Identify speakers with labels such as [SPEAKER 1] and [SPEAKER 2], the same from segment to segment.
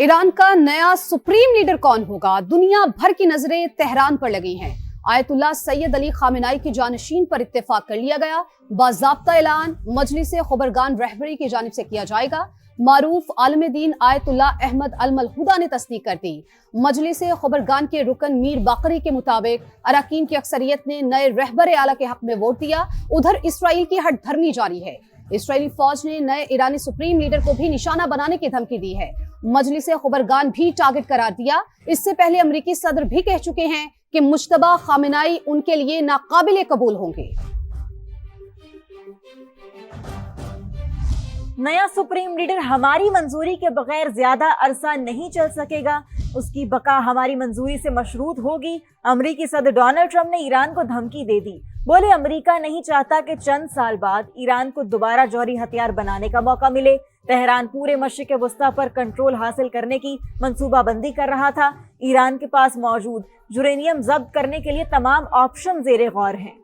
[SPEAKER 1] Iran का नया supreme leader कौन होगा? दुनिया भर की नजरें तेहरान पर लगी हैं। आयतुल्लाह सैयद अली खामेनाई की जानशीन पर इत्तेफाक कर लिया गया। बाज़ाब्ता ऐलान मजलिस खबरगान रहबरी की जानिब से किया जाएगा। मारूफ आलम दीन आयतुल्लाह अहमद अल मलहूदा ने तस्दीक कर दी। मजलिस खबरगान के रुकन मीर बाकरी के मुताबिक अरकान की अक्सरियत ने नए रहबर आला के हक में वोट दिया। उधर इसराइल की हट धर्मी जारी है। इसराइली फौज ने नए ईरानी सुप्रीम लीडर को भी निशाना बनाने की धमकी दी है। मजलिस खबरगान भी टारगेट करार दिया। इससे पहले अमेरिकी सदर भी कह चुके हैं कि मुश्तबा खामेनाई उनके लिए नाकाबिले कबूल होंगे।
[SPEAKER 2] नया सुप्रीम लीडर हमारी मंजूरी के बगैर ज्यादा अरसा नहीं चल सकेगा। उसकी बका हमारी मंजूरी से मशरूत होगी। अमेरिकी सदर डोनाल्ड ट्रंप ने ईरान को धमकी दे दी। बोले अमेरिका नहीं चाहता कि चंद साल बाद ईरान को दोबारा जौहरी हथियार बनाने का मौका मिले। तेहरान पूरे मशरिक़ वस्ता पर कंट्रोल हासिल करने की मंसूबाबंदी कर रहा था। ईरान के पास मौजूद यूरेनियम जब्त करने के लिए तमाम ऑप्शन ज़ेरे गौर हैं।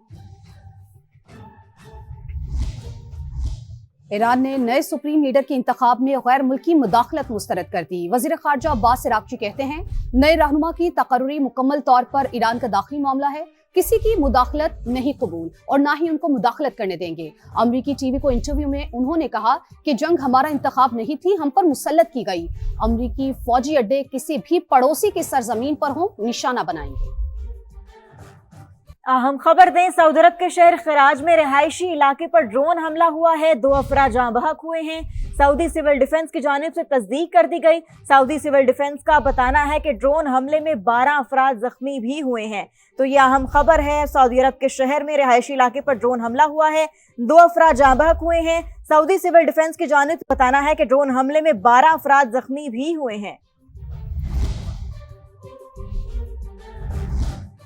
[SPEAKER 1] ईरान ने नए सुप्रीम लीडर के इंतखाब में गैर मुल्की मुदाखलत मुस्तरद कर दी। वज़ीर ख़ारजा अब्बास इराक़ची कहते हैं नए रहनुमा की तकर्री मुकम्मल तौर पर ईरान का दाखिली मामला है। किसी की मुदाखलत नहीं कबूल और ना ही उनको मुदाखलत करने देंगे। अमरीकी टीवी को इंटरव्यू में उन्होंने कहा कि जंग हमारा इंतखाब नहीं थी, हम पर मुसल्लत की गई। अमरीकी फौजी अड्डे किसी भी पड़ोसी की सरजमीन पर हों, निशाना बनाएंगे।
[SPEAKER 2] अहम खबर दें, सऊदी अरब के शहर खराज में रिहायशी इलाके पर ड्रोन हमला हुआ है। 2 अफराद जाँ बहक हुए हैं। सऊदी सिविल डिफेंस की जानिब से तस्दीक कर दी गई। सऊदी सिविल डिफेंस का बताना है कि ड्रोन हमले में 12 अफराद जख्मी भी हुए हैं। तो यह अहम खबर है। सऊदी अरब के शहर में रिहायशी इलाके पर ड्रोन हमला हुआ है। 2 अफराद जाँ बहक हुए हैं। सऊदी सिविल डिफेंस की जानिब से बताना है कि ड्रोन हमले में 12 अफराद जख्मी भी हुए हैं।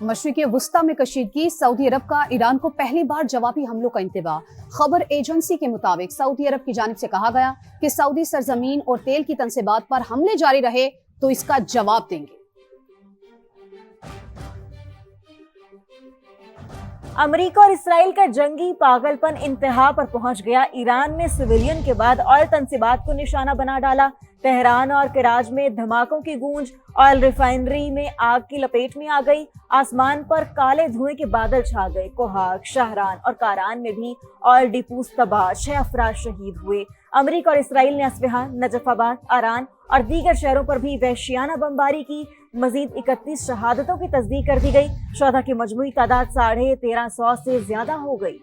[SPEAKER 1] मशरिक़ वुस्ता में कशीदगी, सऊदी अरब का ईरान को पहली बार जवाबी हमलों का इंतबाह। खबर एजेंसी के मुताबिक सऊदी अरब की जानिब से कहा गया कि सऊदी सरजमीन और तेल की तनसीबात पर हमले जारी रहे तो इसका जवाब देंगे।
[SPEAKER 2] अमेरिका और इसराइल का जंगी पागलपन इंतहा पर पहुंच गया। ईरान ने सिविलियन के बाद ऑयल तनसीबात को निशाना बना डाला। तेहरान और कराज में धमाकों की गूंज, ऑयल रिफाइनरी में आग की लपेट में आ गई। आसमान पर काले धुएं के बादल छा गए। कोहाग, शाहरान और कारान में भी ऑयल डिपोस तबाह, 6 अफराद शहीद हुए। अमेरिका और इसराइल ने अस्फहान, नजफाबाद, आरान और दीगर शहरों पर भी वहशियाना बमबारी की। मजीद 31 शहादतों की तस्दीक कर दी गई। शुहदा की मजमूई तादाद 1350 से ज्यादा हो गई।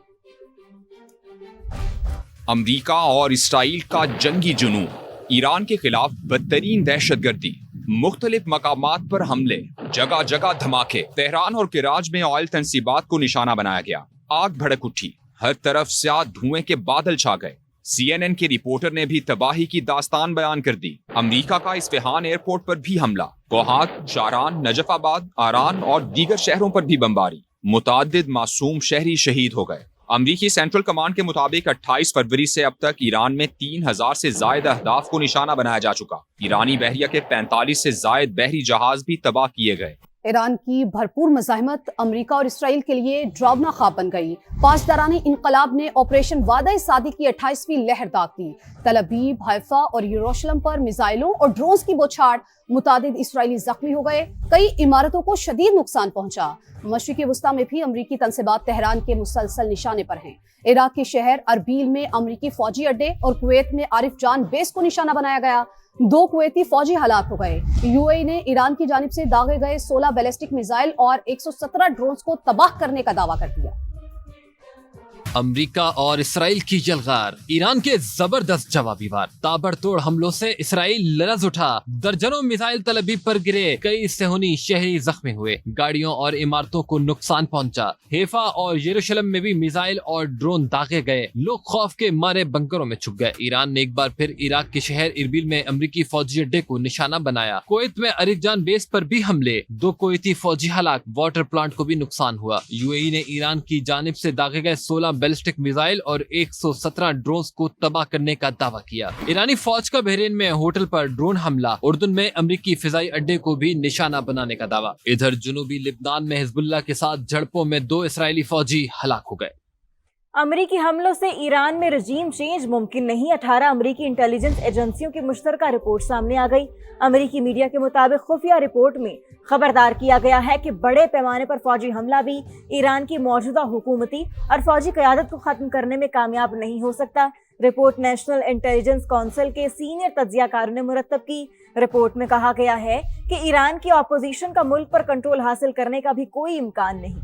[SPEAKER 3] अमेरिका और इसराइल का जंगी जुनून, ईरान के खिलाफ बदतरीन दहशतगर्दी, मुख्तलिफ मकामात पर हमले, जगह जगह धमाके। तेहरान और कराज में ऑयल तनसीबात को निशाना बनाया गया। आग भड़क उठी, हर तरफ स्याह धुएं के बादल छा गए। CNN के रिपोर्टर ने भी तबाही की दास्तान बयान कर दी। अमेरिका का इस्फहान एयरपोर्ट पर भी हमला। कोहाग, शाहरान, नजफाबाद, आरान और दीगर शहरों पर भी बमबारी। मुताद्दिद मासूम शहरी शहीद हो गए। अमरीकी सेंट्रल कमांड के मुताबिक 28 फरवरी से अब तक ईरान में 3000 से जायद अहदाफ को निशाना बनाया जा चुका। ईरानी बहरिया के 45 से जायद बहरी जहाज भी तबाह किए गए।
[SPEAKER 1] ईरान की भरपूर मज़ाहमत अमेरिका और इसराइल के लिए ड्रावना ख्वाब बन गई। पासदाराने इनकलाब ने ऑपरेशन वादा-ए-सादी की 28वीं लहर दाग दी। तल अबीब, हैफा और यरूशलेम पर मिसाइलों और ड्रोन्स की बौछार, मुतादिद इसराइली जख्मी हो गए। कई इमारतों को शदीद नुकसान पहुंचा। मशरिक़ वुस्ता में भी अमरीकी तनसीबात तेहरान के मुसलसल निशाने पर हैं। इराक के शहर अरबील में अमरीकी फौजी अड्डे और कुवैत में आरिफ जान बेस को निशाना बनाया गया। 2 कुवैती फौजी हलाक हो गए। UAE ने ईरान की जानिब से दागे गए 16 बैलिस्टिक मिसाइल और 117 ड्रोन्स को तबाह करने का दावा कर दिया।
[SPEAKER 4] अमेरिका और इसराइल की यलगार, ईरान के जबरदस्त जवाबी वार, ताबड़तोड़ हमलों से इसराइल लरज उठा। दर्जनों मिसाइल तल अबीब पर गिरे। कई सेहूनी शहरी जख्मी हुए। गाड़ियों और इमारतों को नुकसान पहुंचा। हैफा और यरूशलेम में भी मिसाइल और ड्रोन दागे गए। लोग खौफ के मारे बंकरों में छुप गए। ईरान ने एक बार फिर इराक के शहर इरबिल में अमरीकी फौजी अड्डे को निशाना बनाया। कुवैत में आरिफ जान बेस पर भी हमले। 2 कुवैती फौजी हलाक। वाटर प्लांट को भी नुकसान हुआ। UAE ने ईरान की जानिब से दागे गए 16 बैलिस्टिक मिसाइल और 117 ड्रोन्स को तबाह करने का दावा किया। ईरानी फौज का बहरीन में होटल पर ड्रोन हमला। उर्दुन में अमरीकी फिजाई अड्डे को भी निशाना बनाने का दावा। इधर जुनूबी लिबनान में हिजबुल्लाह के साथ झड़पों में 2 इसराइली फौजी हलाक हो गए।
[SPEAKER 2] अमरीकी हमलों से ईरान में रजीम चेंज मुमकिन नहीं, 18 अमरीकी इंटेलिजेंस एजेंसियों की मुश्तरका रिपोर्ट सामने आ गई। अमरीकी मीडिया के मुताबिक खुफिया रिपोर्ट में खबरदार किया गया है कि बड़े पैमाने पर फौजी हमला भी ईरान की मौजूदा हुकूमती और फौजी क़यादत को खत्म करने में कामयाब नहीं हो सकता। रिपोर्ट नेशनल इंटेलिजेंस काउंसिल के सीनियर तज्जियाकारों ने मुरतब की। रिपोर्ट में कहा गया है कि ईरान की अपोजिशन का मुल्क पर कंट्रोल हासिल करने का भी कोई इम्कान नहीं।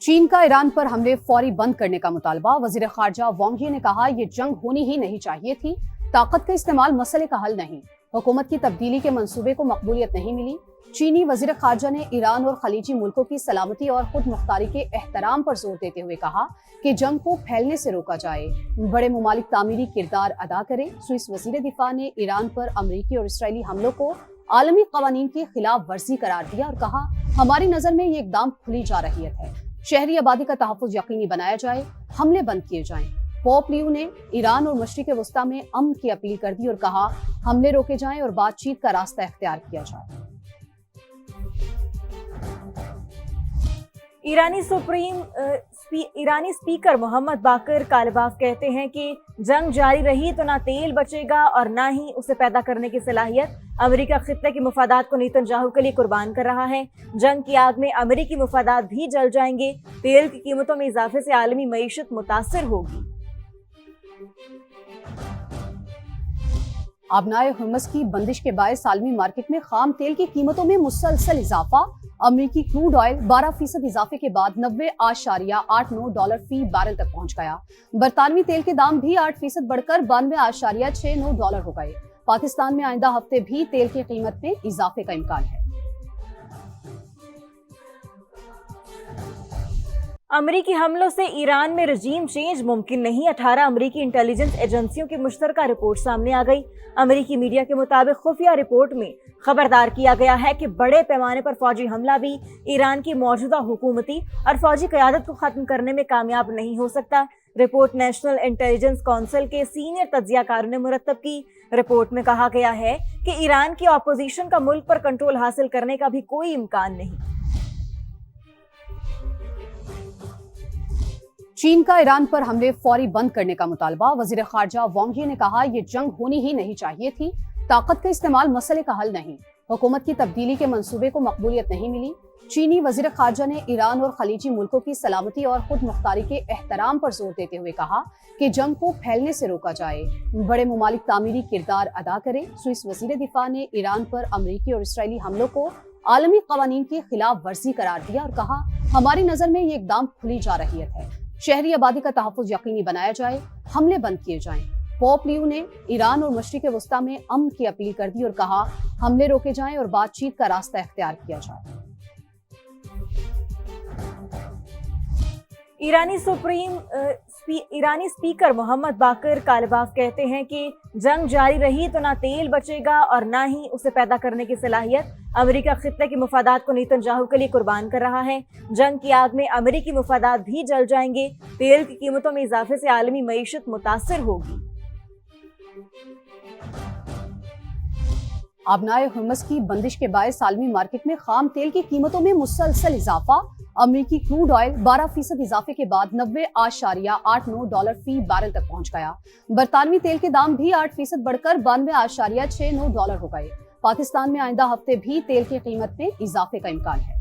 [SPEAKER 1] चीन का ईरान पर हमले फौरी बंद करने का मुतालबा। वजीर खारजा वांग यी ने कहा, ये जंग होनी ही नहीं चाहिए थी। ताकत का इस्तेमाल मसले का हल नहीं। हुकूमत की तब्दीली के मंसूबे को मकबूलियत नहीं मिली। चीनी वजीर खारजा ने ईरान और खलीजी मुल्कों की सलामती और खुद मुख्तारी के एहतराम पर जोर देते हुए कहा कि जंग को फैलने से रोका जाए। बड़े मुमालिक तामीरी किरदार अदा करें। स्विस वजीर दिफा ने ईरान पर अमरीकी और इसराइली हमलों को आलमी कवानीन की खिलाफ वर्जी करार दिया और कहा, हमारी नजर में ये इकदाम खुली जारहियत है। शहरी आबादी का तहफ़्फ़ुज़ यकीनी बनाया जाए, हमले बंद किए जाएं। पोप लियो ने ईरान और मशरिक़ वस्ता में अमन की अपील कर दी और कहा, हमले रोके जाएं और बातचीत का रास्ता इख्तियार किया जाए।
[SPEAKER 2] ईरानी स्पीकर मोहम्मद बाकर कालबाफ कहते हैं कि जंग जारी रही तो ना तेल बचेगा और ना ही उसे पैदा करने की सलाहियत। अमेरिका खित्ते के मुफादात को नेतन्याहू के लिए कुर्बान कर रहा है। जंग की आग में अमेरिकी मुफादात भी जल जाएंगे। तेल की कीमतों में इजाफे से आलमी मईशत मुतासिर होगी।
[SPEAKER 1] आबनाए हुर्मस की बंदिश के बायस आलमी मार्केट में खाम तेल की कीमतों में मुसलसल इजाफा। अमरीकी क्रूड ऑयल 12% इजाफे के बाद $90.89 फी बैरल तक पहुंच गया। बरतानवी तेल के दाम भी 8% बढ़कर $92.69 हो गए। पाकिस्तान में आइंदा हफ्ते भी तेल की कीमत में इजाफे का इम्कान है।
[SPEAKER 2] अमरीकी हमलों से ईरान में रजीम चेंज मुमकिन नहीं, 18 अमरीकी इंटेलिजेंस एजेंसियों की मुश्तरका रिपोर्ट सामने आ गई। अमरीकी मीडिया के मुताबिक खुफिया रिपोर्ट में खबरदार किया गया है कि बड़े पैमाने पर फौजी हमला भी ईरान की मौजूदा हुकूमती और फौजी क़यादत को खत्म करने में कामयाब नहीं हो सकता। रिपोर्ट नेशनल इंटेलिजेंस काउंसिल के सीनियर तज्जियाकारों ने मुरतब की। रिपोर्ट में कहा गया है कि ईरान की अपोजिशन का मुल्क पर कंट्रोल हासिल करने का भी कोई इम्कान नहीं।
[SPEAKER 1] चीन का ईरान पर हमले फौरी बंद करने का मुतालबा। वजीर खारजा वांग यी ने कहा, ये जंग होनी ही नहीं चाहिए थी। ताकत का इस्तेमाल मसले का हल नहीं। हुकूमत की तब्दीली के मंसूबे को मकबूलियत नहीं मिली। चीनी वजीर खारजा ने ईरान और खलीजी मुल्कों की सलामती और खुद मुख्तारी के एहतराम पर जोर देते हुए कहा कि जंग को फैलने से रोका जाए। बड़े मुमालिक तामीरी किरदार अदा करें। स्विस वजीर दिफा ने ईरान पर अमरीकी और इसराइली हमलों को आलमी कवानीन की खिलाफ वर्जी करार दिया और कहा, हमारी नजर में ये इकदाम खुली जारहियत है। शहरी आबादी का तहफ़्फ़ुज़ यकीनी बनाया जाए, हमले बंद किए जाएं। पोप लियो ने ईरान और मशरिक़ वस्ता में अमन की अपील कर दी और कहा, हमले रोके जाएं और बातचीत का रास्ता इख्तियार किया जाए।
[SPEAKER 2] ईरानी स्पीकर मोहम्मद बाकर कालबाफ कहते हैं कि जंग जारी रही तो ना तेल बचेगा और ना ही उसे पैदा करने की सलाहियत। अमेरिका खित्ते के मुफादात को नेतन्याहू के लिए कुर्बान कर रहा है। जंग की आग में अमेरिकी मुफादात भी जल जाएंगे। तेल की कीमतों में इजाफे से आलमी मईशत मुतासिर होगी।
[SPEAKER 1] आबनाए हुर्मस की बंदिश के बायस आलमी मार्केट में खाम तेल की कीमतों में मुसलसल इजाफा। अमरीकी क्रूड ऑयल 12% इजाफे के बाद $90.89 फी बैरल तक पहुंच गया। बरतानवी तेल के दाम भी 8% बढ़कर $92.69 हो गए। पाकिस्तान में आइंदा हफ्ते भी तेल की कीमत में इजाफे का इम्कान है।